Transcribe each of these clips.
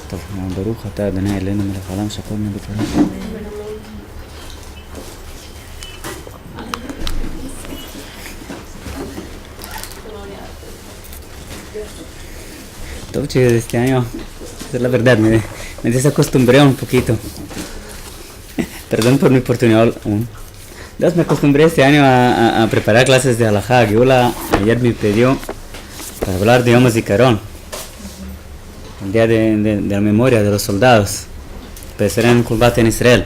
טוב, ברוך אתה אדוני אלוהינו מלך העולם שהכל נהיה בדברו. Todo chicos, este año, es la verdad, me desacostumbré un poquito. Perdón por mi portuñol aún. Entonces me acostumbré este año a preparar clases de halajá. Geula ayer me pidió para hablar de Yom HaZikaron, el día de la memoria de los soldados, que será en combate en Israel.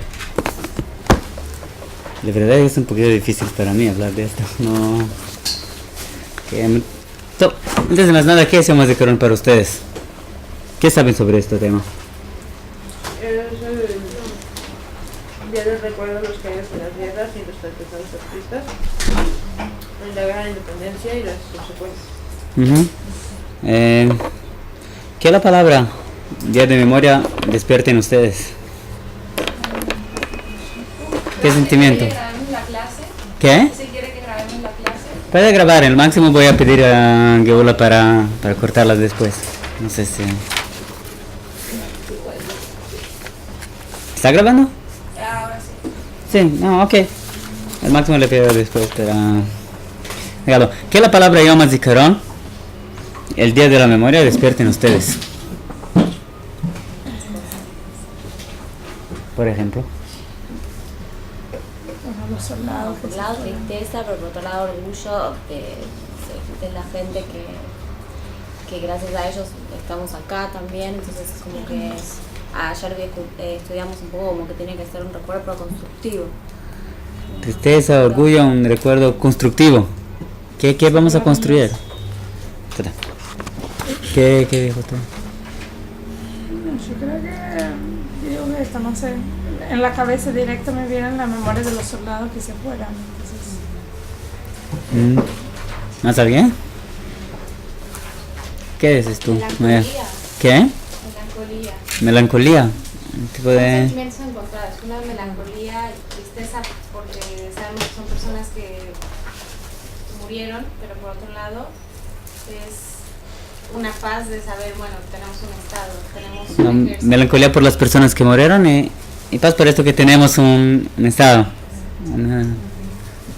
La verdad es un poquito difícil para mí hablar de esto. No. Antes de más nada, ¿qué es Yom HaZikaron para ustedes? ¿Qué saben sobre este tema? Es el día del recuerdo de los caídos en las guerras y los perpetrados artistas, en la guerra de independencia y las consecuencias. ¿Qué la palabra día de memoria despierta en ustedes? ¿Qué sentimiento? ¿Qué? Si quiere que grabemos la clase. Puede grabar, el máximo voy a pedir a Geula para cortarlas después. No sé si... ¿Está grabando? Ahora sí. Sí, no, ok. El máximo le pido después para... Regalo. ¿Qué la palabra Yom HaZikaron, el día de la memoria, despierten ustedes? Por ejemplo. Los soldados. Por un lado tristeza, pero por otro lado orgullo de la gente que gracias a ellos estamos acá también. Entonces es como que ayer estudiamos un poco como que tiene que ser un recuerdo pero constructivo. Tristeza, orgullo, un recuerdo constructivo. ¿Qué vamos a construir? ¿Qué dijo usted? Yo creo que esto, no sé, en la cabeza directa me vienen las memorias de los soldados que se fueron. Entonces... ¿Más alguien? ¿Qué dices tú? Melancolía. ¿Qué? Melancolía. Melancolía. Un tipo Son de... sentimientos encontrados. Una melancolía y tristeza porque sabemos que son personas que murieron, pero por otro lado es una paz de saber, bueno, tenemos un estado, tenemos un ejército. Melancolía por las personas que murieron y paz por esto que tenemos un estado.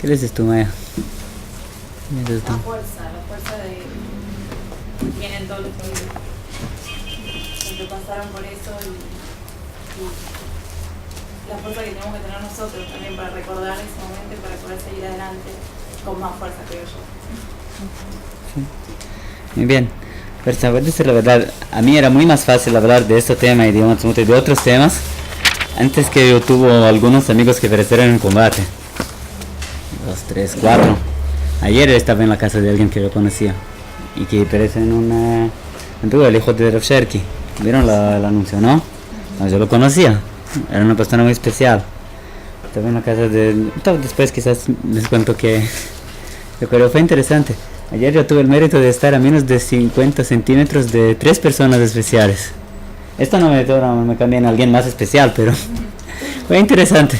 ¿Qué dices tú, Maya? La fuerza de vienen todos los que pasaron por eso y la fuerza que tenemos que tener nosotros también para recordar ese momento y para poder seguir adelante con más fuerza, creo yo. Sí. Muy bien. Pero voy a decir la verdad, a mí era muy más fácil hablar de este tema y de otros temas antes que yo tuve algunos amigos que perecieron en combate. 2, 3, 4. Ayer estaba en la casa de alguien que yo conocía y que perece en una... Antuvo el hijo de Rav Sherky. ¿Vieron el anuncio, no? No, yo lo conocía. Era una persona muy especial. Estaba en la casa de... Después quizás les cuento que... Pero fue interesante. Ayer yo tuve el mérito de estar a menos de 50 centímetros de 3 personas especiales. Esto no me cambia en alguien más especial, pero fue interesante.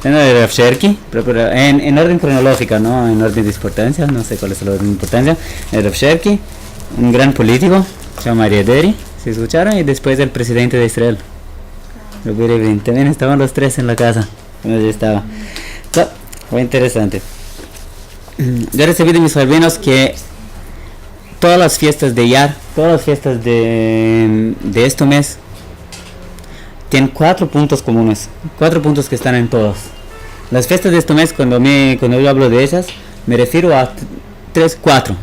Una de Rav Sherky, pero en orden cronológica, no en orden de importancia, no sé cuál es el orden de importancia. Rav Sherky, un gran político, se llama Aryeh Deri, se escucharon, y después el presidente de Israel. También estaban los 3 en la casa, cuando yo estaba. Fue interesante. Yo recibí de mis sobrinos que todas las fiestas de Iyar, todas las fiestas de este mes, tienen 4 puntos comunes, 4 puntos que están en todas. Las fiestas de este mes, cuando yo hablo de ellas, me refiero a 4.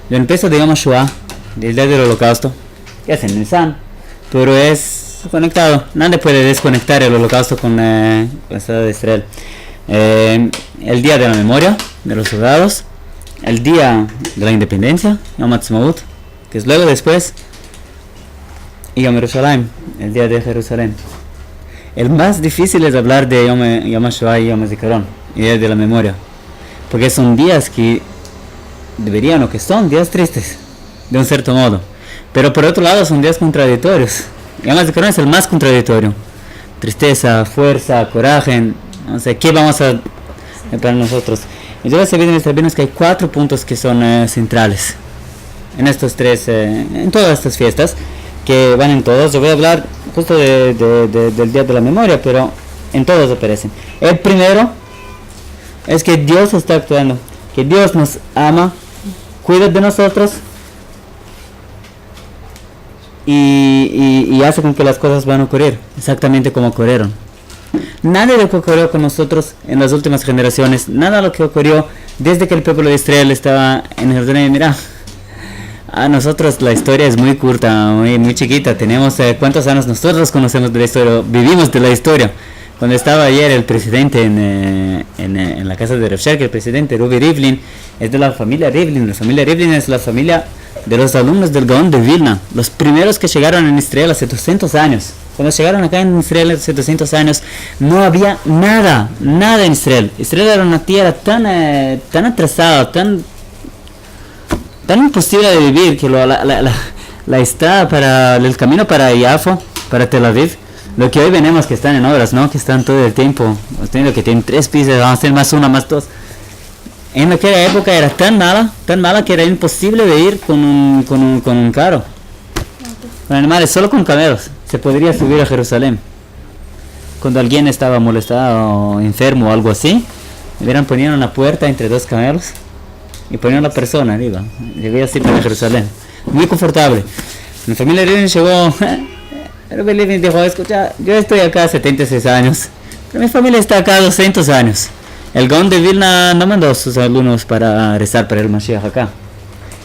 Yo empiezo de Yom HaShoah, del día del holocausto, que es en Nisan, pero es conectado. Nadie puede desconectar el holocausto con el Estado de Israel. El día de la memoria de los soldados, el día de la independencia, Yom HaTzmaut, que es luego después, y Yom Yerushalayim, el día de Jerusalén. El más difícil es hablar de Yom HaShoah y Yom HaZikaron, el día de la memoria, porque son días que deberían o que son días tristes, de un cierto modo, pero por otro lado son días contradictorios. Yom HaZikaron es el más contradictorio. Tristeza, fuerza, coraje, no sé, ¿qué vamos a para nosotros? Y yo sé de mis rabinos que hay 4 puntos que son centrales en estos 3, en todas estas fiestas, que van en todos. Yo voy a hablar justo del Día de la Memoria, pero en todos aparecen. El primero es que Dios está actuando, que Dios nos ama, cuida de nosotros y hace con que las cosas van a ocurrir exactamente como ocurrieron. Nada de lo que ocurrió con nosotros en las últimas generaciones, nada de lo que ocurrió desde que el pueblo de Israel estaba en Jerusalén. Mira, a nosotros la historia es muy corta, muy chiquita. Tenemos cuántos años nosotros conocemos de la historia, vivimos de la historia. Cuando estaba ayer el presidente en la casa de Rav Sherk, el presidente Ruvi Rivlin es de la familia Rivlin. La familia Rivlin es la familia de los alumnos del Gaón de Vilna, los primeros que llegaron en Israel hace 200 años. Cuando llegaron acá en Israel hace 200 años, no había nada en Israel. Israel era una tierra tan atrasada, tan imposible de vivir, que la estrada para el camino para Yafo, para Tel Aviv, lo que hoy venimos que están en obras, ¿no? Que están todo el tiempo, que tienen 3 pisos, vamos a hacer más 1, más 2. En aquella época era tan mala que era imposible vivir con un carro, con animales, solo con camellos se podría subir a Jerusalén. Cuando alguien estaba molestado o enfermo o algo así, ponían una puerta entre 2 camellos y ponían a la persona arriba, debía ir para Jerusalén, muy confortable. Mi familia Rivlin llegó, pero Rivlin dijo, escucha, yo estoy acá 76 años, pero mi familia está acá 200 años. El Gaón de Vilna no mandó a sus alumnos para rezar para el Mashiach acá.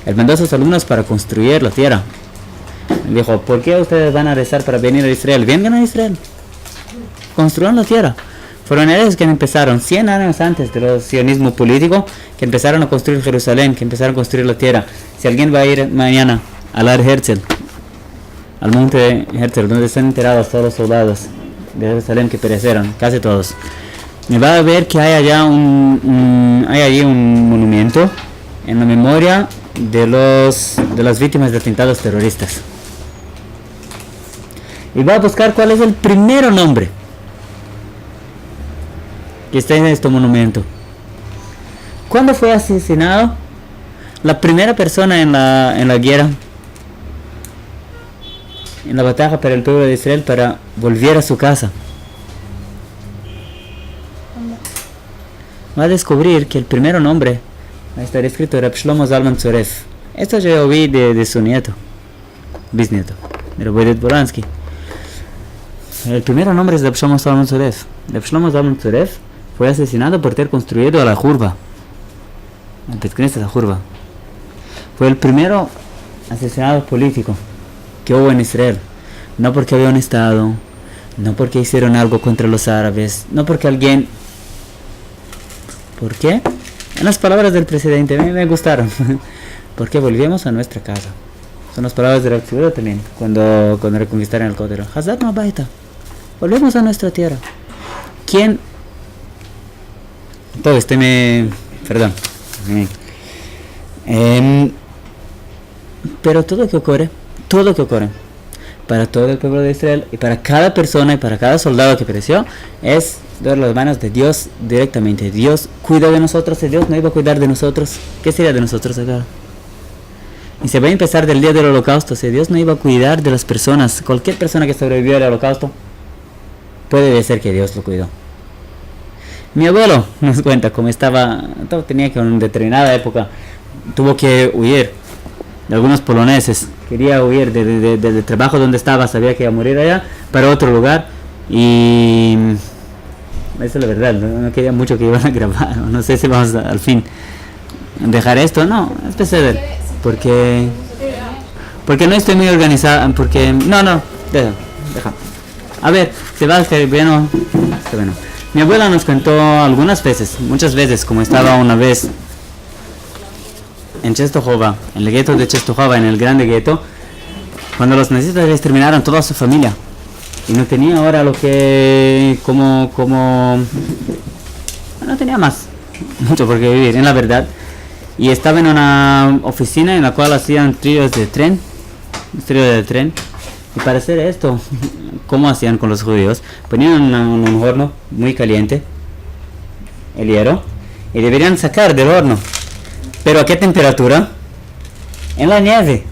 Él mandó a sus alumnos para construir la tierra. Él dijo, ¿por qué ustedes van a rezar para venir a Israel? Vengan a Israel. Construyan la tierra. Fueron ellos que empezaron 100 años antes del sionismo político, que empezaron a construir Jerusalén, que empezaron a construir la tierra. Si alguien va a ir mañana al Ar Herzl, al monte Herzl, donde están enterrados todos los soldados de Jerusalén que perecieron, casi todos, me va a ver que hay allá hay allí un monumento en la memoria de las víctimas de atentados terroristas. Y va a buscar cuál es el primer nombre que está en este monumento. ¿Cuándo fue asesinado la primera persona en la guerra, en la batalla para el pueblo de Israel para volver a su casa? Va a descubrir que el primer nombre va a estar escrito Rab Shlomo Zalman Tzoref. Esto yo oí de su nieto, bisnieto, de Rabbi Bolansky. El primer nombre es Rab Shlomo Zalman Tzoref. Rab Shlomo Zalman Tzoref fue asesinado por haber construido la Jurba, el Bet Knesset la Jurba. Fue el primero asesinado político que hubo en Israel. No porque había un estado, no porque hicieron algo contra los árabes, no porque alguien... ¿Por qué? En las palabras del presidente, a mí me gustaron. Porque volvimos a nuestra casa. Son las palabras de la Tzibura también, cuando reconquistaron el Códero. Hazat no baita. Volvemos a nuestra tierra. ¿Quién? Todo perdón. Pero todo lo que ocurre, para todo el pueblo de Israel y para cada persona y para cada soldado que pereció, es de las manos de Dios directamente. Dios cuida de nosotros. Si Dios no iba a cuidar de nosotros, ¿qué sería de nosotros acá? Y se va a empezar del día del holocausto. Si Dios no iba a cuidar de las personas, cualquier persona que sobrevivió al holocausto, puede ser que Dios lo cuidó. Mi abuelo nos cuenta cómo tenía que en una determinada época tuvo que huir de algunos poloneses. Quería huir del trabajo donde estaba, sabía que iba a morir allá, para otro lugar. Y esa es la verdad, no quería mucho que iban a grabar. No sé si vamos al fin dejar esto, no, es PCR. Porque no estoy muy organizado, porque... No, deja. A ver, se va a estar bueno. Mi abuela nos contó muchas veces, como estaba una vez en Czestochowa, en el gueto de Czestochowa, en el grande gueto, cuando los nazistas exterminaron toda su familia y no tenía ahora no tenía mucho por qué vivir, en la verdad, y estaba en una oficina en la cual hacían tríos de tren, y para hacer esto, ¿cómo hacían con los judíos? Ponían un horno muy caliente, el hierro, y deberían sacar del horno. ¿Pero a qué temperatura? En la nieve.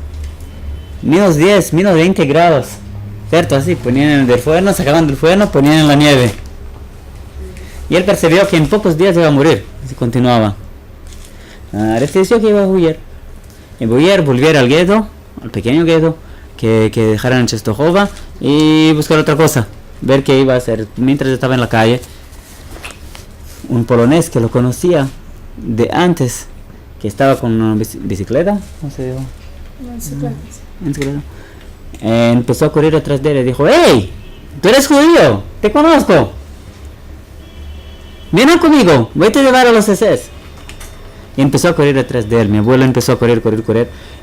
Menos 10, menos 20 grados. ¿Cierto? Así, ponían del fuego, sacaban del fuego, ponían en la nieve. Y él percibió que en pocos días iba a morir. Así continuaba. Decidió que iba a huir. Y volver al gueto, al pequeño gueto, que dejaran en Czestochowa y buscar otra cosa. Ver qué iba a hacer. Mientras estaba en la calle, un polonés que lo conocía de antes, que estaba con una bicicleta, ¿cómo se dijo? Bicicleta. Empezó a correr atrás de él y dijo: ¡Hey! ¡Tú eres judío! ¡Te conozco! ¡Vienen conmigo! ¡Voy a llevar a los SS! Y empezó a correr atrás de él. Mi abuelo empezó a correr.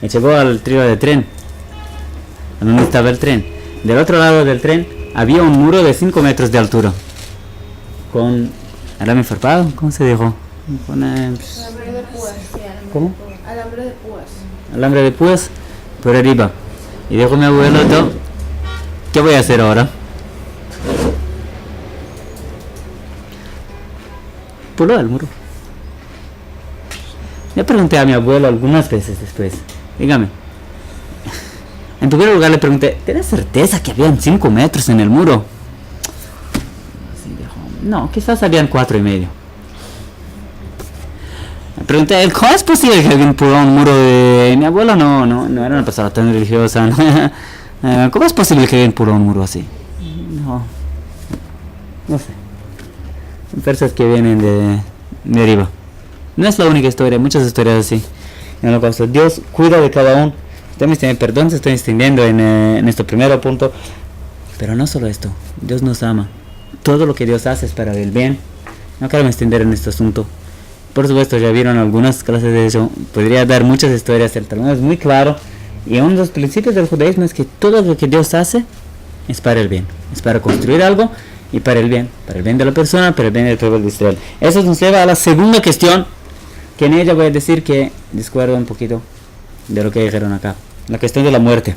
Y llegó al trío de tren, a donde estaba el tren. Del otro lado del tren había un muro de 5 metros de altura, con alambre farpado, ¿cómo se dijo? Con, Alambre de púas. ¿Cómo? Alambre de púas. Alambre de púas por arriba. Y dijo mi abuelo: ¿qué voy a hacer ahora? Puló el muro. Le pregunté a mi abuelo algunas veces después: dígame. En primer lugar le pregunté: ¿tienes certeza que habían 5 metros en el muro? Así dijo: no, quizás habían 4,5. Le pregunté: ¿cómo es posible que alguien puló un muro de...? Mi abuelo no era una persona tan religiosa. ¿Cómo es posible que alguien puló un muro así? No sé. Son versas que vienen de arriba. No es la única historia, hay muchas historias así. En el caso, Dios cuida de cada uno. Perdón si estoy extendiendo en este primer punto, pero no solo esto. Dios nos ama. Todo lo que Dios hace es para el bien. No quiero extender en este asunto. Por supuesto, ya vieron algunas clases de eso. Podría dar muchas historias. El Talmud es muy claro. Y uno de los principios del judaísmo es que todo lo que Dios hace es para el bien. Es para construir algo y para el bien. Para el bien de la persona, para el bien del pueblo de Israel. Eso nos lleva a la segunda cuestión, que en ella voy a decir que discuerdo un poquito de lo que dijeron acá. La cuestión de la muerte.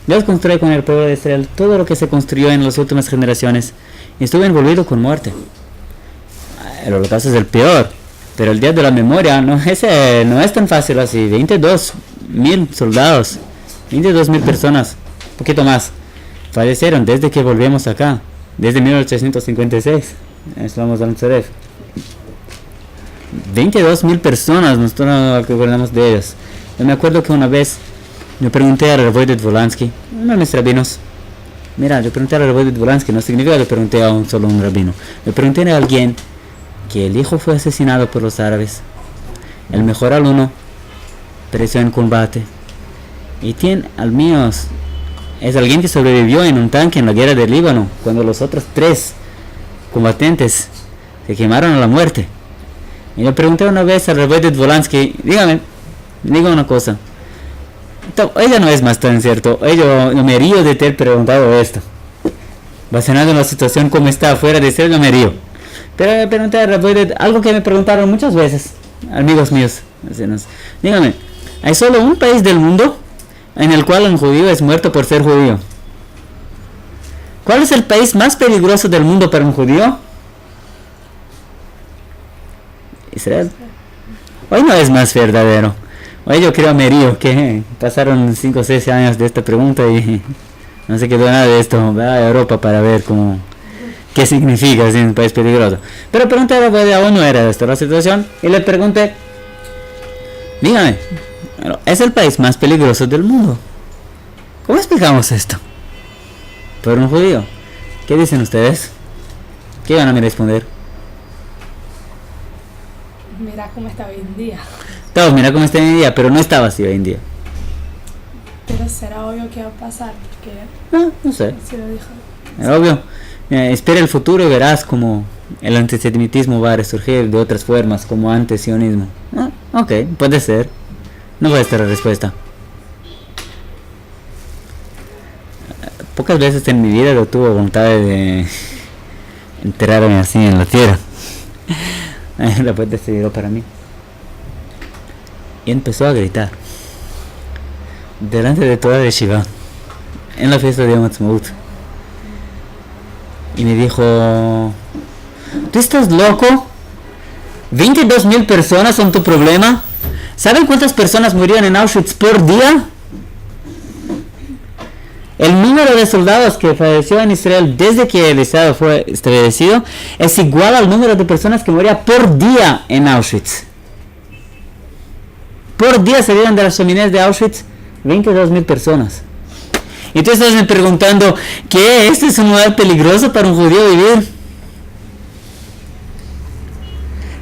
Dios construye con el pueblo de Israel todo lo que se construyó en las últimas generaciones. Y estuvo envolvido con muerte. El holocausto es el peor, pero el día de la memoria ese no es tan fácil así. 22,000 soldados, 22,000 personas, un poquito más, fallecieron desde que volvimos acá, desde 1856. Estamos en Tzaref. 22,000 personas, nosotros no acordamos de ellas. Yo me acuerdo que una vez me pregunté a Rav Volansky, uno de mis rabinos. Mira, yo pregunté a Rav Volansky, no significa que pregunté a solo un rabino. Le pregunté a alguien que el hijo fue asesinado por los árabes. El mejor alumno pereció en combate. Y tiene al mío es alguien que sobrevivió en un tanque en la guerra del Líbano, cuando los otros 3 combatientes se quemaron a la muerte. Y yo pregunté una vez a Rav Volansky: dígame una cosa. Ella no es más tan cierto. Yo me río de te haber preguntado esto. Basado en la situación como está afuera de ser, yo me río. Pero le pregunté a Rav algo que me preguntaron muchas veces amigos míos. Dígame, ¿hay solo un país del mundo en el cual un judío es muerto por ser judío? ¿Cuál es el país más peligroso del mundo para un judío? Israel. Hoy no es más verdadero. Hoy yo creo, me río, que pasaron 5 o 6 años de esta pregunta y no se quedó nada de esto. Va a Europa para ver qué significa si es un país peligroso. Pero pregunté a aún no era esta la situación, y le pregunté: dígame, es el país más peligroso del mundo. ¿Cómo explicamos esto? Por un judío. ¿Qué dicen ustedes? ¿Qué van a me responder? Mira cómo está hoy en día. Todos, mira cómo está hoy en día, pero no estaba así hoy en día. Pero será obvio que va a pasar, porque No sé. se lo dijo. Es obvio. Espera el futuro y verás cómo el antisemitismo va a resurgir de otras formas, como antisionismo. Ok, puede ser. No va a estar la respuesta. Pocas veces en mi vida lo tuve voluntad de enterrarme así en la tierra. La puerta se dio para mí. Y empezó a gritar delante de toda la yeshiva en la fiesta de Yom Ha'atzmaut. Y me dijo: ¿tú estás loco? ¿22,000 personas son tu problema? ¿Saben cuántas personas murieron en Auschwitz por día? El número de soldados que falleció en Israel desde que el Estado fue establecido es igual al número de personas que morían por día en Auschwitz. Por día salieron de las chaminées de Auschwitz 22.000 personas. Y tú estás me preguntando, ¿qué? ¿Este es un lugar peligroso para un judío vivir?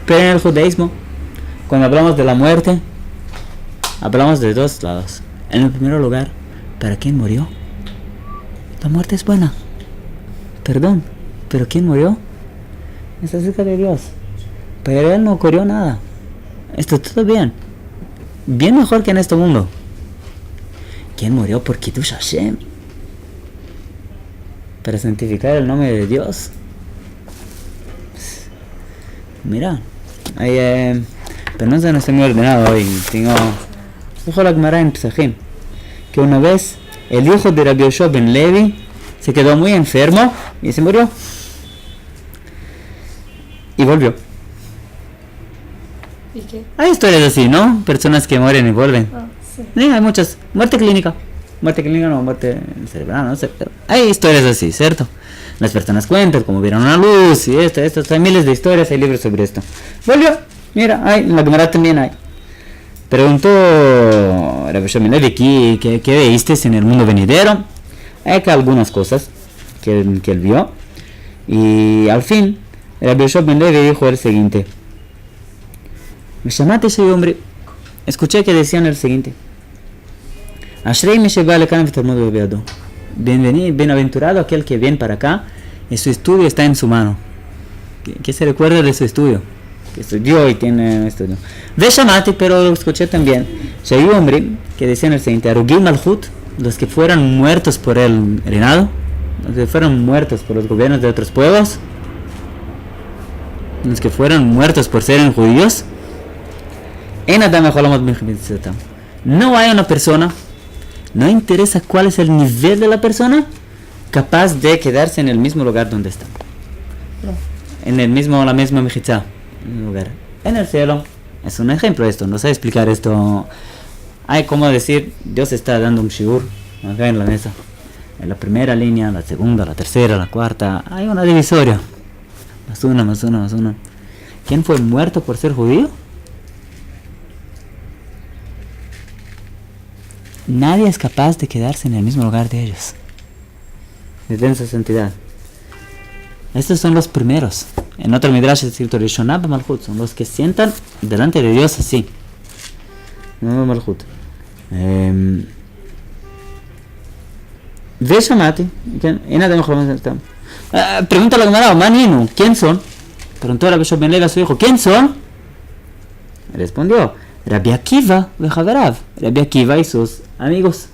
Pero en el judaísmo, cuando hablamos de la muerte, hablamos de dos lados. En el primer lugar, ¿para quién murió? La muerte es buena. Perdón, ¿pero quién murió? Está cerca de Dios. Para él no ocurrió nada. Está todo bien. Bien mejor que en este mundo. ¿Quién murió por Kiddush Hashem? Para santificar el nombre de Dios. Mira, pero no se nos está muy ordenado hoy. Dijo la Gemara en Pesachim que una vez el hijo de Rabbi Yoshua ben Levi se quedó muy enfermo y se murió. Y volvió. ¿Y qué? Hay historias así, ¿no? Personas que mueren y vuelven. Ah, sí. Sí, hay muchas. Muerte clínica. Muerte clínica no, muerte cerebral, no sé. Pero hay historias así, ¿cierto? Las personas cuentan cómo vieron una luz y esto. Hay miles de historias, hay libros sobre esto. Volvió. Mira, en la Gemara también hay. Preguntó Rabbi Yoshua ben Levi, ¿qué veíste en el mundo venidero? Hay acá algunas cosas que él vio. Y al fin, Rabbi Yoshua ben Levi dijo el siguiente. Me llamaste ese hombre. Escuché que decían el siguiente. Ashrei me sheba lekan v'talmud be'yado. Bienaventurado aquel que viene para acá y su estudio está en su mano. ¿Qué se recuerda de su estudio? Que estudió y tiene un estudio. Ve Shamati, pero lo escuché también. Si hay un hombre que decía el siguiente: Arugim Malhut, los que fueran muertos por el reinado, los que fueran muertos por los gobiernos de otros pueblos, los que fueran muertos por ser judíos, no hay una persona, no interesa cuál es el nivel de la persona, capaz de quedarse en el mismo lugar donde está. En la misma mejizá. Lugar. En el cielo, es un ejemplo esto, no sé explicar esto. Hay como decir, Dios está dando un shiur acá en la mesa. En la primera línea, la segunda, la tercera, la cuarta, hay una divisoria. Más una. ¿Quién fue muerto por ser judío? Nadie es capaz de quedarse en el mismo lugar de ellos. Desde su santidad. Estos son los primeros. En otro midrash es escrito Rishonah b'malchut, son los que sientan delante de Dios así. No malchut. Ve Shamati. Pregunta a la Gemara, Maninu, ¿quién son? Preguntó Rabbi Yoshua ben Levi a su hijo, ¿quién son? Respondió, Rabbi Akiva v'chaverav. Rabbi Akiva y sus amigos.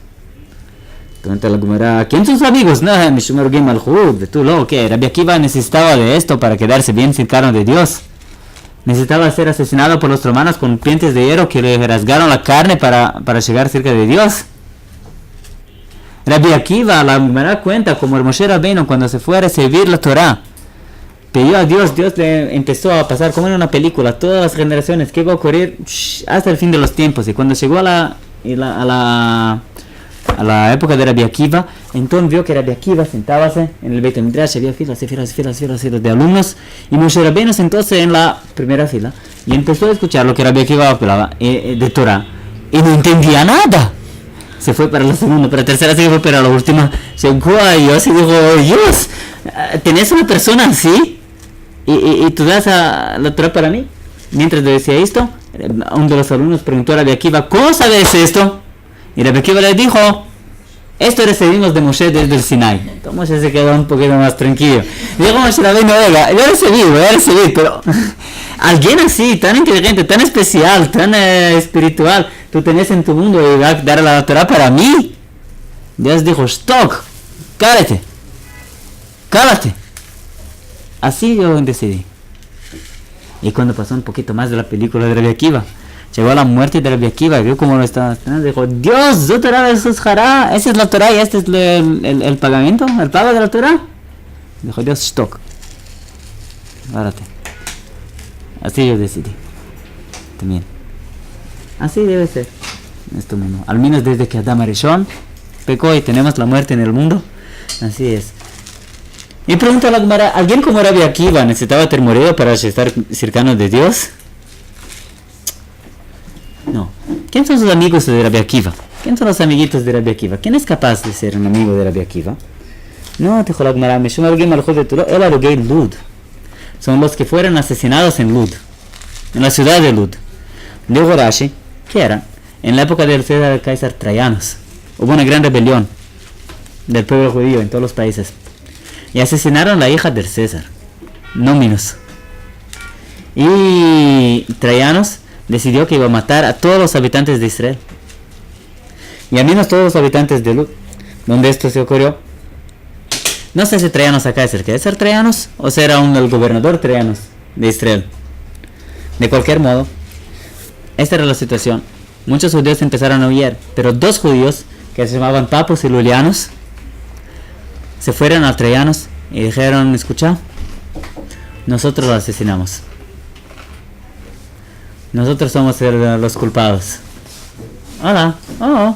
Pregunta la Gemara, ¿quién son sus amigos? No, Mishum Arugim Malchut, tú lo que Rabbi Akiva necesitaba de esto para quedarse bien cercano de Dios. Necesitaba ser asesinado por los romanos con dientes de hierro que le rasgaron la carne para llegar cerca de Dios. Rabbi Akiva, la Gemara cuenta como el Moshe Rabbeinu cuando se fue a recibir la Torah, pidió a Dios, Dios le empezó a pasar como en una película, todas las generaciones, que iba a ocurrir hasta el fin de los tiempos. Y cuando llegó a la época de Rabbi Akiva, entonces vio que Rabbi Akiva sentábase en el Beit Midrash, había filas de alumnos, y Moshe Rabbeinu sentóse en la primera fila y empezó a escuchar lo que Rabbi Akiva hablaba de Torah, y no entendía nada. Se fue para la segunda, para la tercera, se fue para la última. Llegó a Dios y dijo, Dios, ¿tenés una persona así? ¿Y tú das la Torah para mí? Mientras le decía esto, uno de los alumnos preguntó a Rabbi Akiva, ¿cómo sabes esto? Y Rabbi Akiva le dijo, esto recibimos de Moshe desde el Sinai. Entonces Moshe se quedó un poquito más tranquilo. Dijo Moshe Rabbeinu, oiga, voy a recibir, pero alguien así, tan inteligente, tan especial, tan espiritual, tú tenés en tu mundo y vas a dar la Torah para mí. Dios dijo, stock, cállate. Así yo decidí. Y cuando pasó un poquito más de la película de Rabbi Akiva, llegó a la muerte de Rabbi Akiva, vio cómo lo estaba esperando, dijo, Dios, yo Torah, eso es Jará, esa es la Torah y este es el pagamento, el pago de la Torah. Dijo Dios, stock, párate. Así yo decidí. También. Así debe ser en este mundo. Al menos desde que Adam Arishon pecó y tenemos la muerte en el mundo. Así es. Y pregunta a la Gemara, ¿alguien como Rabbi Akiva necesitaba ter morido para estar cercano de Dios? No. ¿Quién son sus amigos de Rabbi Akiva? ¿Quién son los amiguitos de Rabbi Akiva? ¿Quién es capaz de ser un amigo de Rabbi Akiva? No, te dijo la Gemara, me llama alguien malhut de Turo, el Arugei Lud. Son los que fueron asesinados en Lud, en la ciudad de Lud. Dijo Rashi, ¿qué era? En la época del César Trajanos, hubo una gran rebelión del pueblo judío en todos los países. Y asesinaron a la hija del César, Nóminos. Y Trajanos decidió que iba a matar a todos los habitantes de Israel. Y al menos todos los habitantes de Lud, donde esto se ocurrió. No sé si Trajanos acá es el que es ser Trajanos o será el gobernador Trajanos de Israel. De cualquier modo, esta era la situación. Muchos judíos empezaron a huir, pero 2 judíos que se llamaban Papos y Lulianos se fueron a Trajanos y dijeron, escucha, nosotros lo asesinamos. Nosotros somos los culpados. Hola, oh.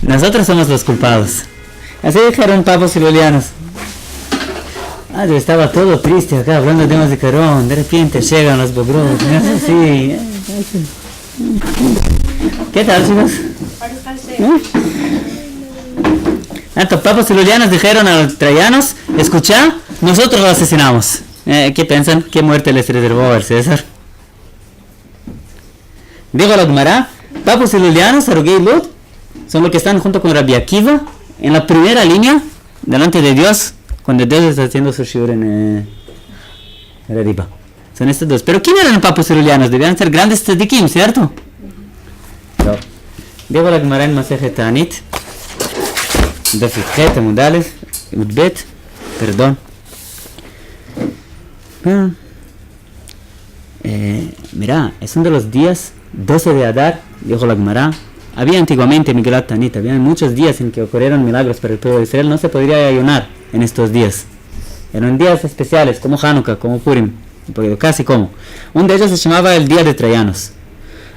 Nosotros somos los culpados. Así dijeron Papos y Lulianos. Yo estaba todo triste acá hablando de temas de Carón. De repente llegan los bobros. Sí. ¿Qué tal, chicos? Papos y Lulianos dijeron a los Trajanos, escucha, nosotros lo asesinamos. ¿Qué piensan? ¿Qué muerte les reservó al César? Digo la Gemara, Papos y Lulianos, Arugei Lud, son los que están junto con Rabbi Akiva en la primera línea delante de Dios cuando Dios está haciendo su shiur en el Riba. Son estos 2. Pero ¿quién eran Papos y Lulianos? Debían ser grandes tzadikim, ¿cierto? No. Digo la Gemara en Masejet Ta'anit, Dafit Amud Aleph, Amud Bet, perdón. Mira, es uno de los días 12 de Adar, dijo la Gemara. Había antiguamente Migrat Tanit, había muchos días en que ocurrieron milagros para el pueblo de Israel. No se podría ayunar en estos días. Eran días especiales, como Hanukkah, como Purim, casi como. Un de ellos se llamaba el Día de Trajanos.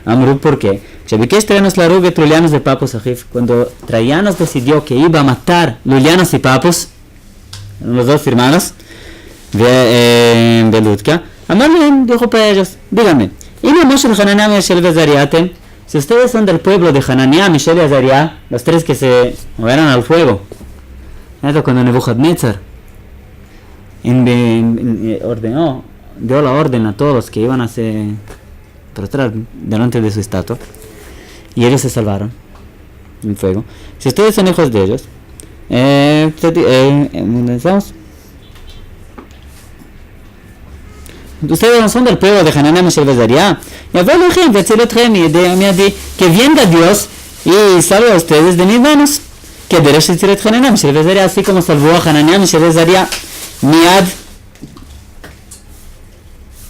Amru, ¿por qué? De Papos Ajif. Cuando Trajanos decidió que iba a matar Lulianos y Papos, los 2 hermanos, de Ludka, Amarlen dijo para ellos, díganme, si ustedes son del pueblo de Hananiah, Mishael y Azariah, los 3 que se movieron al fuego, cuando Nebuchadnezzar ordenó, dio la orden a todos los que iban a prostrar delante de su estatua, y ellos se salvaron en fuego. Si ustedes son hijos de ellos, ¿dónde estamos? Ustedes no son del pueblo de Hananiah, Mishael y Azariah. Que venga Dios y salve a ustedes de mis manos. Que derecho Tzilet Hananiah, Mishael y Azariah, así como salvó a Hananiah, Mishael y Azariah, Miad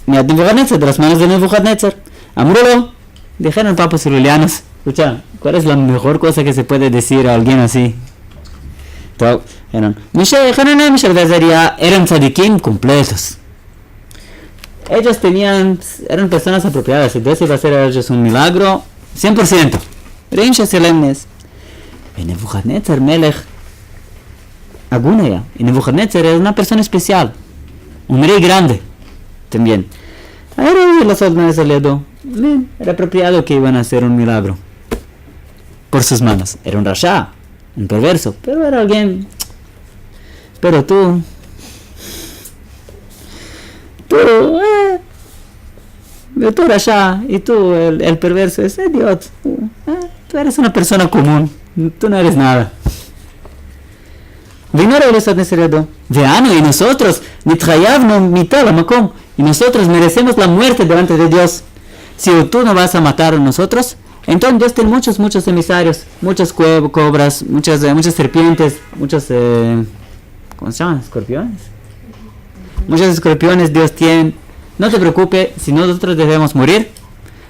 Nebuchadnezzar, de las manos de Nebuchadnezzar. Amrulo, dijeron Papos y Lulianos, escucha, ¿cuál es la mejor cosa que se puede decir a alguien así? Hananiah, Mishael y Azariah eran tzadikim completos. Ellos eran personas apropiadas, entonces iba a hacer a ellos un milagro 100%. Rincha Selemnes. Y Nebuchadnezzar Melech Agunaya. Y Nebuchadnezzar era una persona especial, un rey grande también. Era los órdenes de Ledo. Era apropiado que iban a hacer un milagro por sus manos. Era un rasha, un perverso, pero era alguien. Pero tú rasha y tú el perverso, es idiota. Tú eres una persona común, tú no eres nada. Vino Veano, y nosotros y nosotros merecemos la muerte delante de Dios. Si tú no vas a matar a nosotros, entonces Dios tiene muchos emisarios, muchas cobras, muchas serpientes, muchos ¿cómo se llaman? ¿Escorpiones? Muchos escorpiones Dios tiene. No te preocupes, si nosotros debemos morir,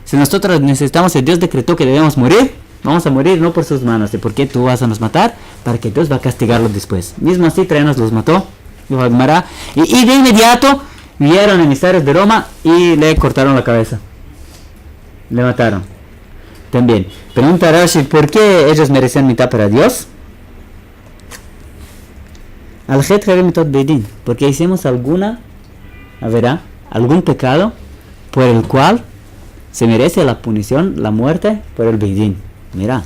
si nosotros necesitamos, el Dios decretó que debemos morir, vamos a morir no por sus manos. ¿De por qué tú vas a nos matar? Para que Dios va a castigarlos después. Mismo así Trajanos los mató, y de inmediato Vieron emisarios de Roma y le cortaron la cabeza. Le mataron. También. Pregunta Rashi, ¿por qué ellos merecían mitad para Dios? Al het mitot beidin, porque hicimos algún pecado por el cual se merece la punición, la muerte por el beidin. Mira,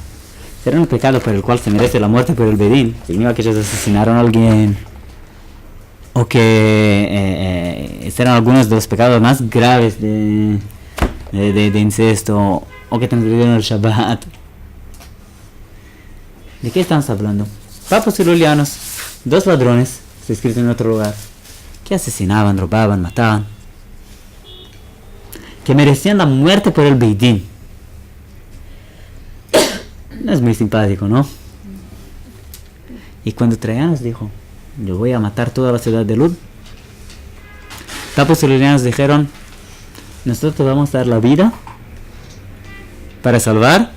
era un pecado por el cual se merece la muerte por el beidin. Significa que ellos asesinaron a alguien, o que eran algunos de los pecados más graves de incesto, o que transgredieron el Shabbat. ¿De qué estamos hablando? Papos y lulianos, 2 ladrones, está escrito en otro lugar, que asesinaban, robaban, mataban, que merecían la muerte por el beidin. No es muy simpático, ¿no? Y cuando Trayanos dijo, yo voy a matar toda la ciudad de Lud, Papos y lulianos dijeron, nosotros vamos a dar la vida para salvar.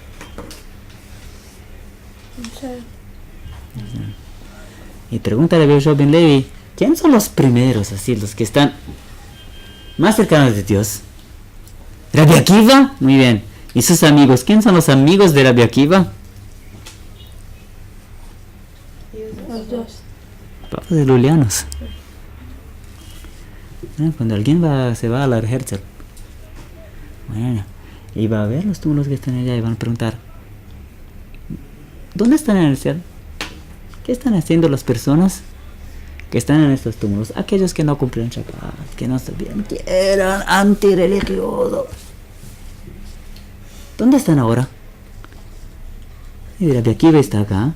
Y pregunta a Rabbi Yoshua ben Levi, ¿quién son los primeros, así, los que están más cercanos de Dios? ¿Rabbi Akiva? Muy bien. ¿Y sus amigos? ¿Quién son los amigos de Rabbi Akiva? Los 2. Papos de lulianos. Cuando alguien se va a la Herzl, bueno, y va a ver los túmulos que están allá y van a preguntar, ¿dónde están en el cielo? ¿Qué están haciendo las personas que están en estos túmulos? Aquellos que no cumplen Shabbat, que no sabían que eran antirreligiosos. ¿Dónde están ahora? Y Rabbi Akiva está acá.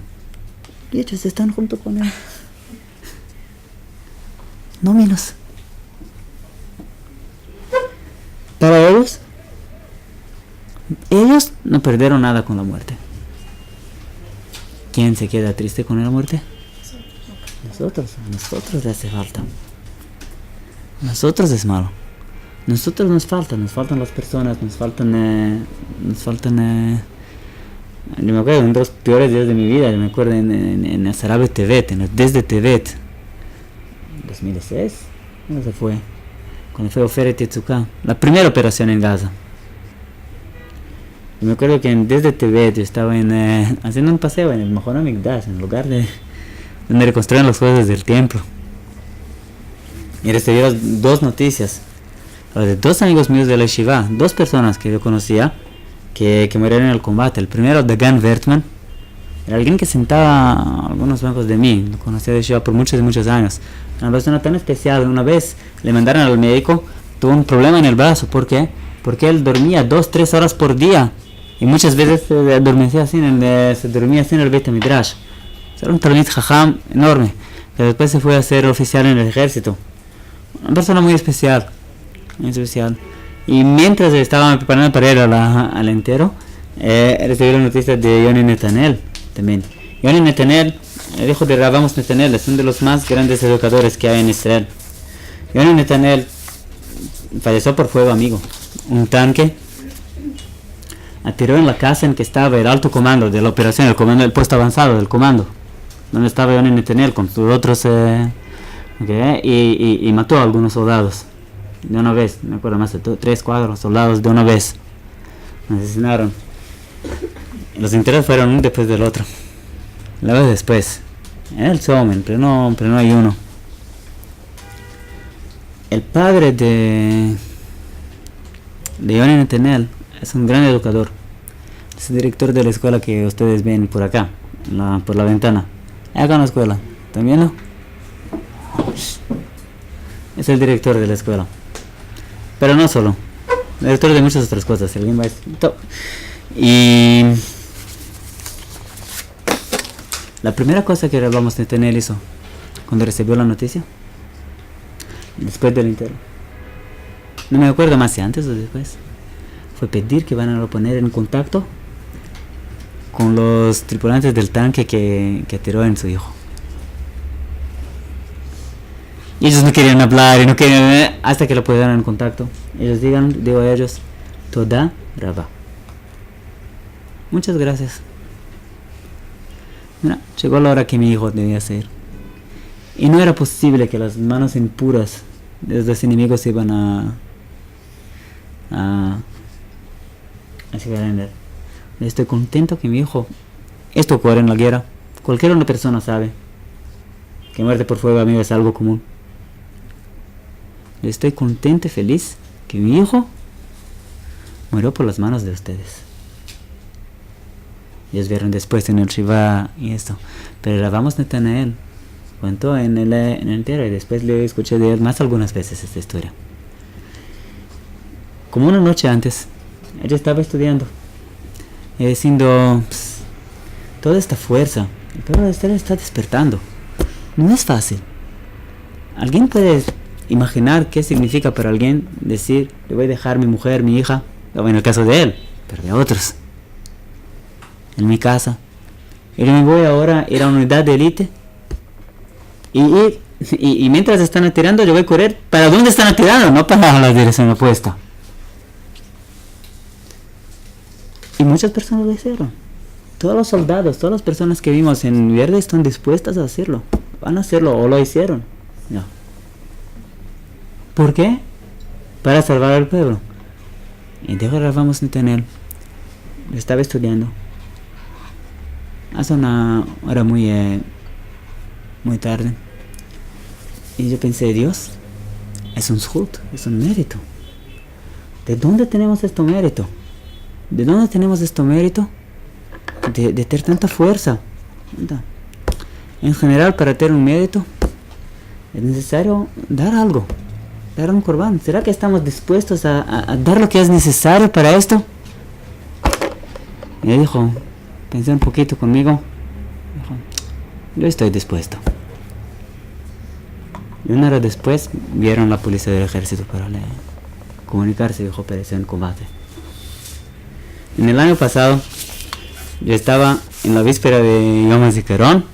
Y ellos están junto con él. No menos. Para ellos no perdieron nada con la muerte. ¿Quién se queda triste con la muerte? Nosotros. A nosotros le hace falta. Nosotros es malo. Nosotros nos faltan las personas, nos faltan. Yo me acuerdo de uno de los peores días de mi vida. Yo me acuerdo en Azarabe Tevet, desde Tevet, 2006. ¿Cuándo se fue? Cuando fue Oferet Yetzukah, la primera operación en Gaza. Y me acuerdo que desde Tevet yo estaba haciendo un paseo en el Mejor Amikdash, en el lugar donde reconstruyen los jueces del templo. Y recibí 2 noticias. De 2 amigos míos de la Yeshiva, 2 personas que yo conocía que murieron en el combate. El primero, Dagan Wertman, era alguien que sentaba a algunos bancos de mí. Lo conocía de Yeshiva por muchos y muchos años. Una persona tan especial. Una vez le mandaron al médico, tuvo un problema en el brazo. ¿Por qué? Porque él dormía 2-3 horas por día. Y muchas veces se dormía así en el Beit HaMidrash. Era un Talmid Jajam enorme. Que después se fue a ser oficial en el ejército. Una persona muy especial. Y mientras estaba preparando para ir al entero, recibí la noticia de Yoni Netanel también. Yoni Netanel, el hijo de Rav Amos Netanel, es uno de los más grandes educadores que hay en Israel. Yoni Netanel falleció por fuego amigo. Un tanque atiró en la casa en que estaba el alto comando de la operación, el comando del puesto avanzado del comando, donde estaba Yoni Netanel con sus otros, y mató a algunos soldados. De una vez, me acuerdo más de 3-4 soldados de una vez. Me asesinaron. Los enteros fueron uno después del otro. La vez después. El Somen, pero no hay uno. El padre de Yoni Netanel es un gran educador. Es el director de la escuela que ustedes ven por acá, por la ventana. Acá en la escuela. ¿Están viendo? Es el director de la escuela. Pero no solo, el director de muchas otras cosas. Alguien va a... Y la primera cosa que Vamos a tener hizo cuando recibió la noticia, después del entero, no me acuerdo más si antes o después, fue pedir que van a poner en contacto con los tripulantes del tanque que atiró en su hijo. Y ellos no querían hablar y no querían, hasta que lo pusieron en contacto. Ellos digo a ellos, Toda Rabá. Muchas gracias. Mira, llegó la hora que mi hijo debía ser. Y no era posible que las manos impuras los enemigos iban a vender. Estoy contento que mi hijo, esto ocurre en la guerra, cualquier una persona sabe que muerte por fuego, amigo, es algo común. Estoy contento y feliz que mi hijo murió por las manos de ustedes. Ellos vieron después en el Shiva y esto, pero la vamos a Natanael contó en el entero, y después le escuché de él más algunas veces esta historia. Como una noche antes, ella estaba estudiando, diciendo, toda esta fuerza, toda esta está despertando. No es fácil. ¿Alguien puede imaginar qué significa para alguien decir, le voy a dejar mi mujer, mi hija? No, en el caso de él, pero de otros. En mi casa. Y me voy ahora a ir a una unidad de élite. Y mientras están atirando, yo voy a correr. ¿Para dónde están atirando? No para la dirección opuesta. Y muchas personas lo hicieron. Todos los soldados, todas las personas que vimos en verde están dispuestas a hacerlo. Van a hacerlo o lo hicieron. No. ¿Por qué? Para salvar al pueblo. Y de ahora vamos a tener. Estaba estudiando. Hace una hora muy tarde. Y yo pensé, Dios, es un zhut, es un mérito. ¿De dónde tenemos este mérito? ¿De dónde tenemos este mérito? De tener tanta fuerza. En general, para tener un mérito, es necesario dar algo. Dar un corbán. ¿Será que estamos dispuestos a dar lo que es necesario para esto? Y él dijo, pensé un poquito conmigo. Dijo, yo estoy dispuesto. Y una hora después vieron la policía del ejército para comunicarse, dijo, pereció en combate. En el año pasado, yo estaba en la víspera de Yom HaZikaron,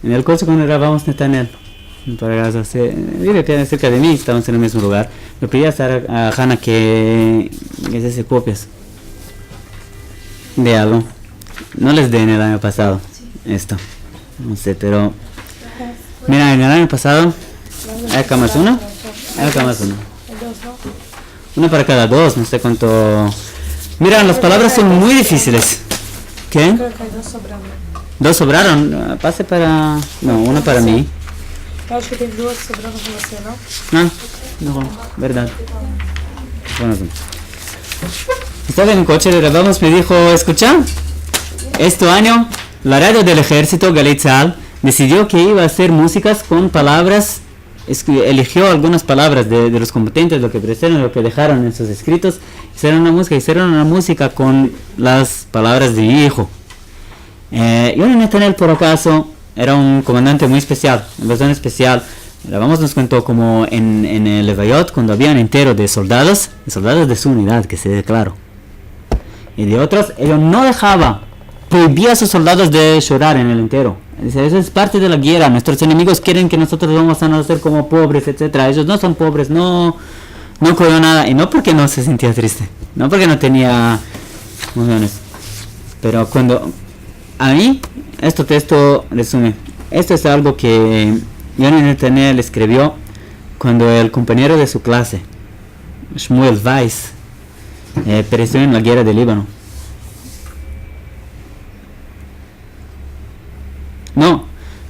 en el coche con el Rabamos Netanel. Vive cerca de mí, estábamos en el mismo lugar. Le pedí a Hannah que se hace copias de algo. No les di en el año pasado esto, no sé, pero mira, en el año pasado hay camas una, una para cada dos, no sé cuánto. Mira, las palabras son muy difíciles. ¿Qué? Creo que hay dos sobrando. Dos sobraron, pase para, no, una para mí. Eu acho que tem duas sobrando com você, não? Ah, no, verdad. Bueno, estaba en el coche y Rabamos me dijo, escucha, este año la radio del ejército Galei Tzahal decidió que iba a hacer músicas con palabras, eligió algunas palabras de los combatentes, lo que presentaron, lo que dejaron en sus escritos, hicieron una música con las palabras de mi hijo. Yoni Netanel, por acaso, era un comandante muy especial, una persona especial. Rabamos nos contó como en el Levayot, cuando había un entero de soldados de su unidad, que se dé claro, y de otros, ellos no dejaba, prohibía a sus soldados de llorar en el entero. Dice, eso es parte de la guerra, nuestros enemigos quieren que nosotros vamos a nacer como pobres, etcétera. Ellos no son pobres, no cogió nada, y no porque no se sentía triste, no porque no tenía emociones, pero cuando a mí, este texto resume, esto es algo que Yoni Netanel escribió cuando el compañero de su clase, Shmuel Weiss, pereció en la guerra del Líbano. No,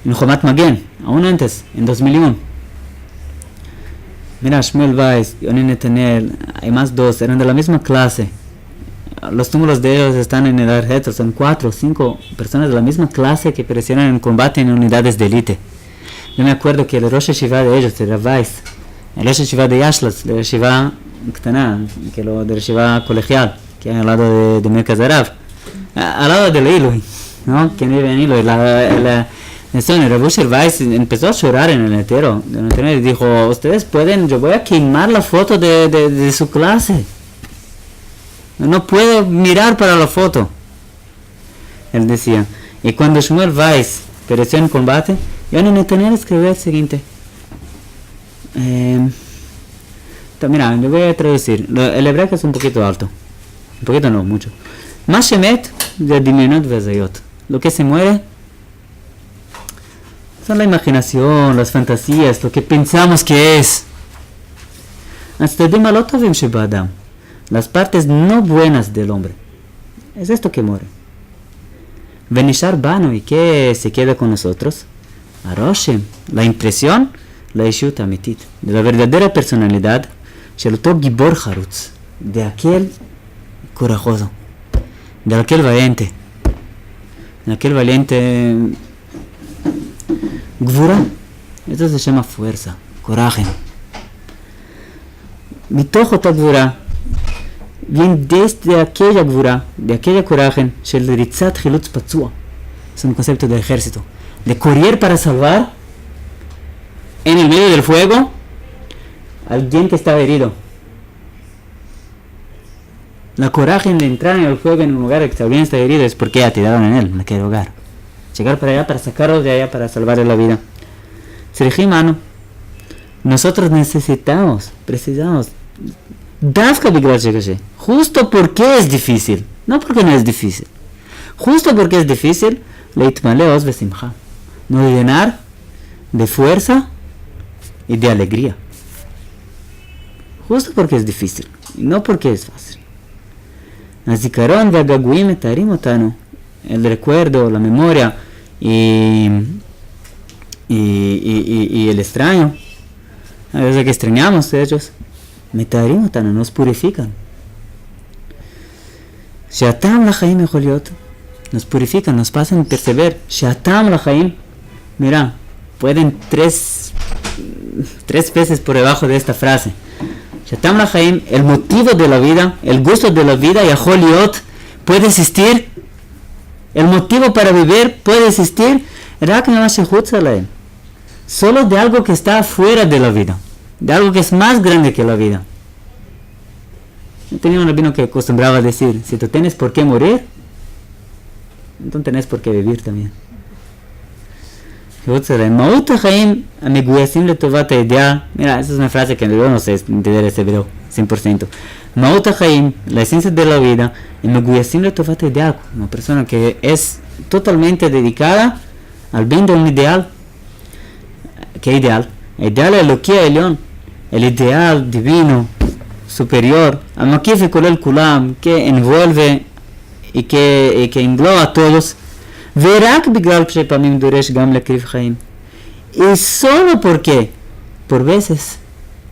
en Jomat Magen, aún antes, en 2001. Mira, Shmuel Weiss, Yoni Netanel, hay más dos, eran de la misma clase. Los túmulos de ellos están en el ejército, son 4 o 5 personas de la misma clase que perecieron en combate en unidades de élite. Yo me acuerdo que el Rosh Hashiva de ellos era Weiss, el Rosh Hashiva de Yashlas, el Hashiva Ktaná, que lo del Hashiva colegial, que hay al lado de Merkaz Arav, al lado del Ilui, ¿no? Quien vive en Ilui, el Rosh Weiss empezó a llorar en el entero y dijo, ustedes pueden, yo voy a quemar la foto de su clase. No puedo mirar para la foto. Él decía. Y cuando Shmuel Weiss pereció en combate, Yoni Netanel escribió el siguiente. Mira, le voy a traducir. El hebreo es un poquito alto. Un poquito no, mucho. Mashemet de Dimenot Vezayot. Lo que se muere son la imaginación, las fantasías, lo que pensamos que es. הצדדים הלא טובים שבאדם, las partes no buenas del hombre. Es esto que muere. ונשאר בנו, ¿y qué se queda con nosotros? הרושם, la impresión, la אישיות האמיתית, de la verdadera personalidad של אותו גיבור חרוץ, de aquel corajoso, de aquel valiente, גבורה, eso se llama fuerza, coraje. מתוך אותה גבורה, bien desde aquella gvura, de aquella coraje, של ריצת חילוץ פצוע, es un concepto de ejército, de correr para salvar en el medio del fuego a alguien que estaba herido. La coraje de entrar en el fuego en un lugar que alguien está herido es porque ya tiraron en él, en aquel lugar. Llegar para allá, para sacarlos de allá, para salvarle la vida. Sriji mano, nosotros precisamos, Dafka bigral shekashe, justo porque es difícil, no porque no es difícil, justo porque es difícil, leitmale os besimcha, nos llenar de fuerza y de alegría, justo porque es difícil, y no porque es fácil. הזיכרון והגעגועים מתארים אותנו, el recuerdo, la memoria y el extraño, a veces que extrañamos de ellos, מתארים אותנו, nos purifican. שהטעם לחיים יכול להיות, nos purifican, nos pasan a perceber, שהטעם לחיים, mira, pueden tres veces por debajo de esta frase, שהטעם לחיים, el motivo de la vida, el gusto de la vida, יכול להיות, puede existir, el motivo para vivir puede existir, רק ממה שחוץ עליהם, solo de algo que está fuera de la vida, de algo que es más grande que la vida. Yo tenía un rabino que acostumbraba a decir, si tú tienes por qué morir, entonces tienes por qué vivir también. מהות החיים המגויסים לטובת האידאה, mira, esa es una frase que yo no sé entender ese hebreo 100%. מהות החיים, la esencia de la vida, המגויסים לטובת האידאה, una persona que es totalmente dedicada al bien de un ideal. ¿Qué ideal? El ideal אלוקי העליון, el ideal divino, superior, המקיף וכולל כולם, que envuelve y que engloba a todos, ורק בגלל שפעמים דורש גם להקריב חיים. Y solo porque, por veces,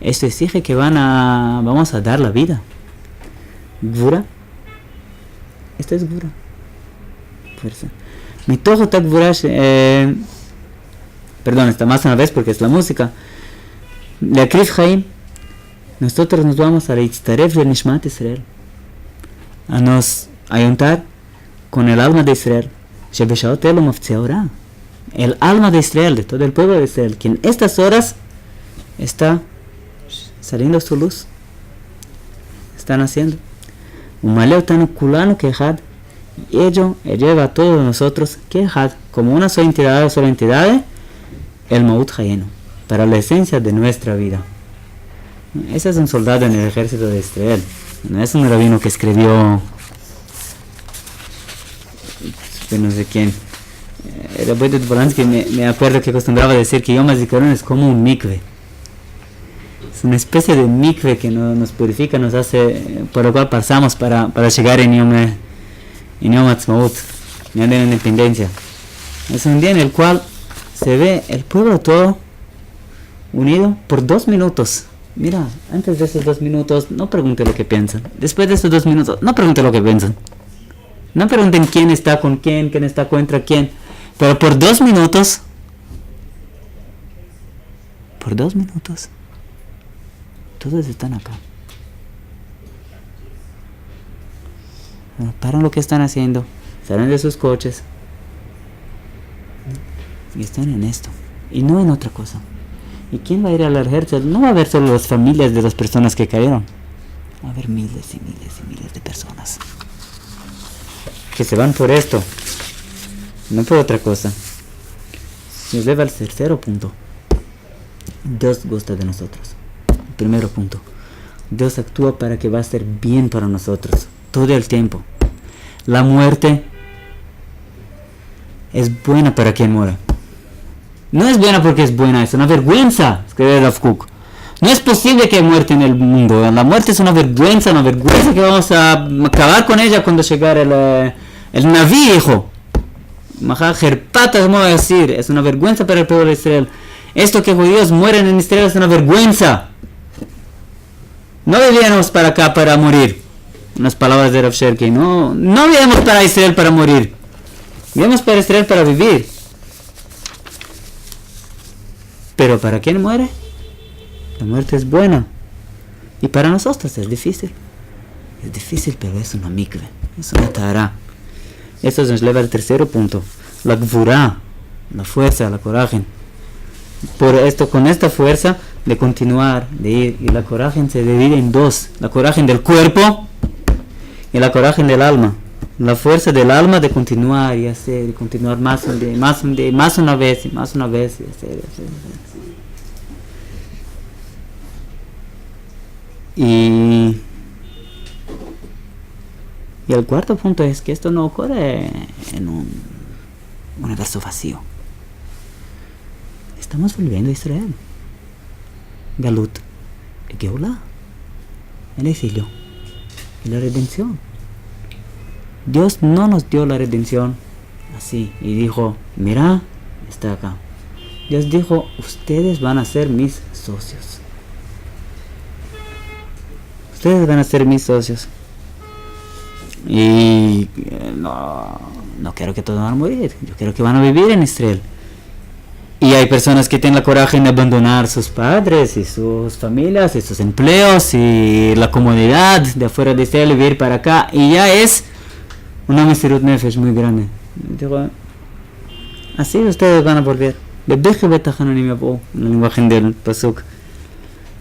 esto exige que vamos a dar la vida. גבורה, esto es גבורה. fuerza. מתוך אותה גבורה perdón, está más una vez porque es la música, להקריב חיים, nosotros nos vamos a להצטרף לנשמת ישראל, a nos ayuntar con el alma de Israel, שבשעות אלו מפציע אורה, el alma de Israel, de todo el pueblo de Israel, que en estas horas está saliendo su luz, está naciendo, ומלא אותנו כולנו כאחד, y ello lleva a todos nosotros כאחד, como una sola entidad, el Maut Hayenu, para la esencia de nuestra vida. Ese es un soldado en el ejército de Israel, no es un rabino que escribió de no sé quién. El rabino de Polanski me acuerdo que acostumbraba a decir que Yom HaZikaron es como un mikve, es una especie de mikve que nos purifica, nos hace, por lo cual pasamos para llegar en Yom Ha'atzmaut, en el día de la independencia. Es un día en el cual se ve el pueblo todo unido por 2 minutos. Mira, antes de esos 2 minutos no pregunte lo que piensan. Después de esos 2 minutos no pregunte lo que piensan. No pregunten quién está con quién está contra quién. Pero por 2 minutos, todos están acá. Paran lo que están haciendo, salen de sus coches y están en esto y no en otra cosa. ¿Y quién va a ir al ejército? No va a haber solo las familias de las personas que cayeron, va a haber miles y miles y miles de personas que se van por esto, no por otra cosa. Nos lleva al tercero punto. Dios gusta de nosotros. El primero punto, Dios actúa para que va a ser bien para nosotros todo el tiempo. La muerte es buena para quien muere. No es buena porque es buena, es una vergüenza, escribe Rav Kook. No es posible que haya muerte en el mundo. La muerte es una vergüenza que vamos a acabar con ella cuando llegar el Naví, hijo. Majá Jerpata, como voy a decir, es una vergüenza para el pueblo de Israel. Esto que judíos mueren en Israel es una vergüenza. No vivíamos para acá para morir. Unas palabras de Rav Sherky. No vivimos para Israel para morir. Vivimos para Israel para vivir. Pero ¿para quién muere? La muerte es buena. Y para nosotros es difícil. Es difícil, pero es una mikve. Es una tahara. Esto nos lleva al tercer punto. La gvurá. La fuerza, la coraje. Por esto, con esta fuerza de continuar, de ir. Y la coraje se divide en dos. La coraje del cuerpo y la coraje del alma. La fuerza del alma de continuar y hacer. Y continuar más una vez y más una vez. Y hacer. Y el cuarto punto es que esto no ocurre en un universo vacío. Estamos volviendo a Israel. Galut, Geulah, el exilio y la redención. Dios no nos dio la redención así y dijo, mira, está acá. Dios dijo, ustedes van a ser mis socios. Ustedes van a ser mis socios. Y no quiero que todos van a morir. Yo quiero que van a vivir en Israel. Y hay personas que tienen la coraje de abandonar sus padres y sus familias y sus empleos y la comodidad de afuera de Israel y vivir para acá. Y ya es una mesirut nefesh muy grande. Digo, así ustedes van a volver. En el lenguaje del pasuk.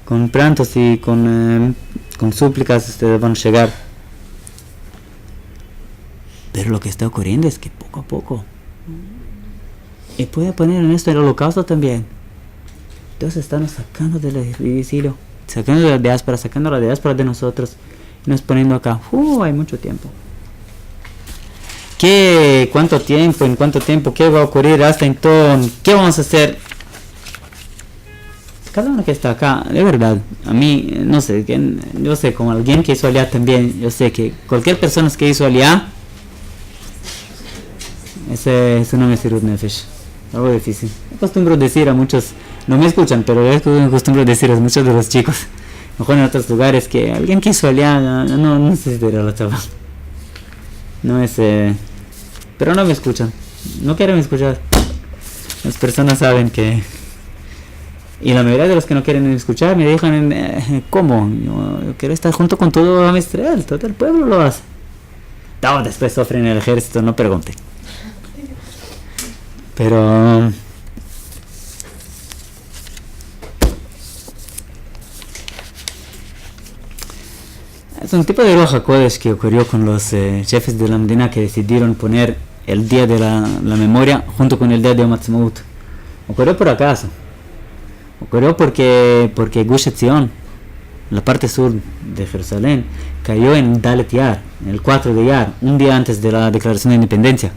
Con prantos y con súplicas ustedes van a llegar. Pero lo que está ocurriendo es que poco a poco, y puede poner en esto el holocausto también, Dios está nos sacando del exilio, sacando de la diáspora de nosotros, y nos poniendo acá. Hay mucho tiempo. ¿En cuánto tiempo? ¿Qué va a ocurrir hasta entonces? ¿Qué vamos a hacer? Cada uno que está acá, de verdad, a mí, no sé, yo sé, como alguien que hizo Aliyah también, yo sé que cualquier persona que hizo Aliyah, ese es una mesirut nefesh, algo difícil. Acostumbro decir a muchos, no me escuchan, pero yo acostumbro decir a muchos de los chicos, mejor en otros lugares, que alguien que hizo Aliyah no necesita la chava. No es, pero no me escuchan, no quieren escuchar. Las personas saben que... Y la mayoría de los que no quieren escuchar me dejan ¿cómo? Yo quiero estar junto con todo Am Israel, todo el pueblo lo hace. No, después sufren el ejército, no pregunten. Pero... es un tipo de Ruach HaKodesh que ocurrió con los jefes de la Medina que decidieron poner el día de la memoria junto con el día de Yom Ha'atzmaut. Ocurrió por acaso. Ocurrió porque Gush Etzion, la parte sur de Jerusalén, cayó en Dalet Yar, en el 4 de Yar, un día antes de la declaración de independencia.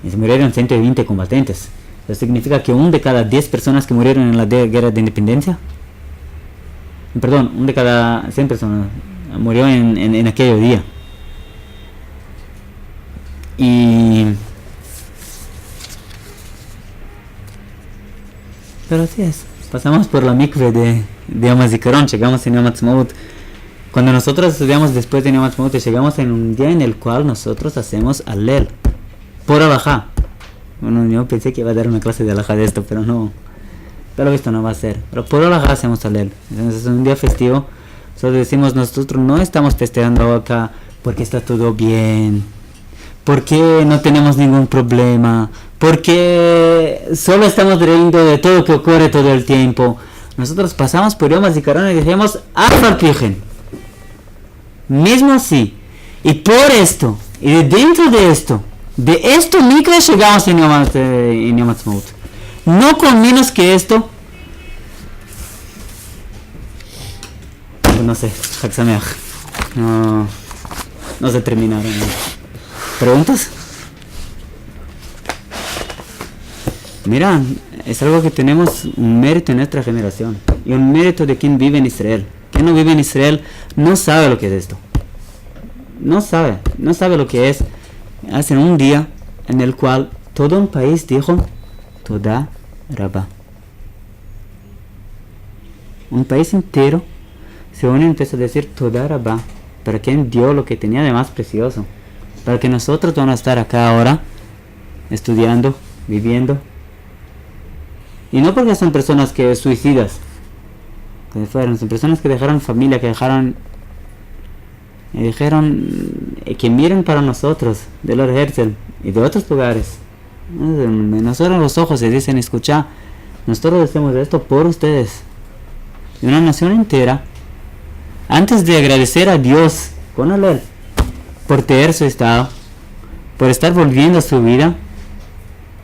Y se murieron 120 combatentes. Eso significa que 1 de cada 10 personas que murieron en la guerra de independencia, perdón, 1 de cada 100 personas murió en aquel día. Pero así es. Pasamos por la mikve de Yom HaZikaron, llegamos en Yom Ha'atzmaut. Cuando nosotros estudiamos después de Yom Ha'atzmaut, llegamos en un día en el cual nosotros hacemos Alel, por alajá. Bueno, yo pensé que iba a dar una clase de alajá de esto, pero no. Pero esto no va a ser. Pero por alajá hacemos Alel. Entonces es un día festivo. Solo decimos, nosotros no estamos festejando acá porque está todo bien, porque no tenemos ningún problema, porque solo estamos riendo de todo lo que ocurre todo el tiempo. Nosotros pasamos por Yom HaZikaron y dijimos, Afal Pijen, mismo así, y por esto, y de dentro de esto mikve llegamos en Yom Ha'atzmaut. No con menos que esto. No sé, Chag Sameach. No se terminaron. ¿Preguntas? Mira, es algo que tenemos un mérito en nuestra generación y un mérito de quien vive en Israel. Quien no vive en Israel no sabe lo que es esto. No sabe lo que es. Hacen un día en el cual todo un país dijo Toda Rabá. Un país entero se une y empieza a decir Toda Rabá, para quien dio lo que tenía de más precioso, para que nosotros vamos a estar acá ahora estudiando, viviendo. Y no porque son personas que suicidas, son personas que dejaron familia, que dijeron que miren para nosotros, de Lord Herzl y de otros lugares. Nosotros los ojos se dicen, escucha, nosotros hacemos esto por ustedes. Y una nación entera, antes de agradecer a Dios con Alel por tener su estado, por estar volviendo a su vida,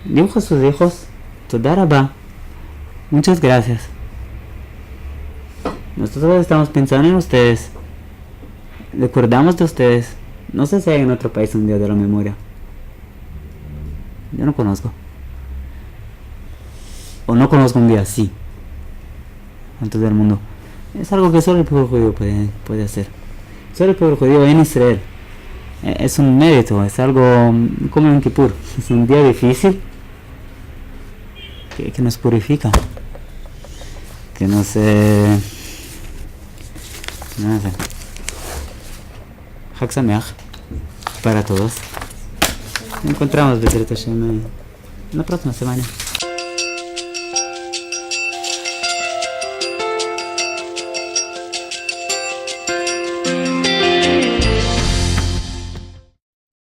dijo a sus hijos, Toda Rabá, muchas gracias. Nosotros estamos pensando en ustedes, recordamos de ustedes. No sé si hay en otro país un día de la memoria. Yo no conozco. O no conozco un día así en todo el mundo. Es algo que solo el pueblo judío puede hacer. Solo el pueblo judío en Israel. Es un mérito, es algo como en Kippur. Es un día difícil que nos purifica, que nos no sé. Chag Sameach para todos. Nos encontramos Bezrat Hashem la próxima semana.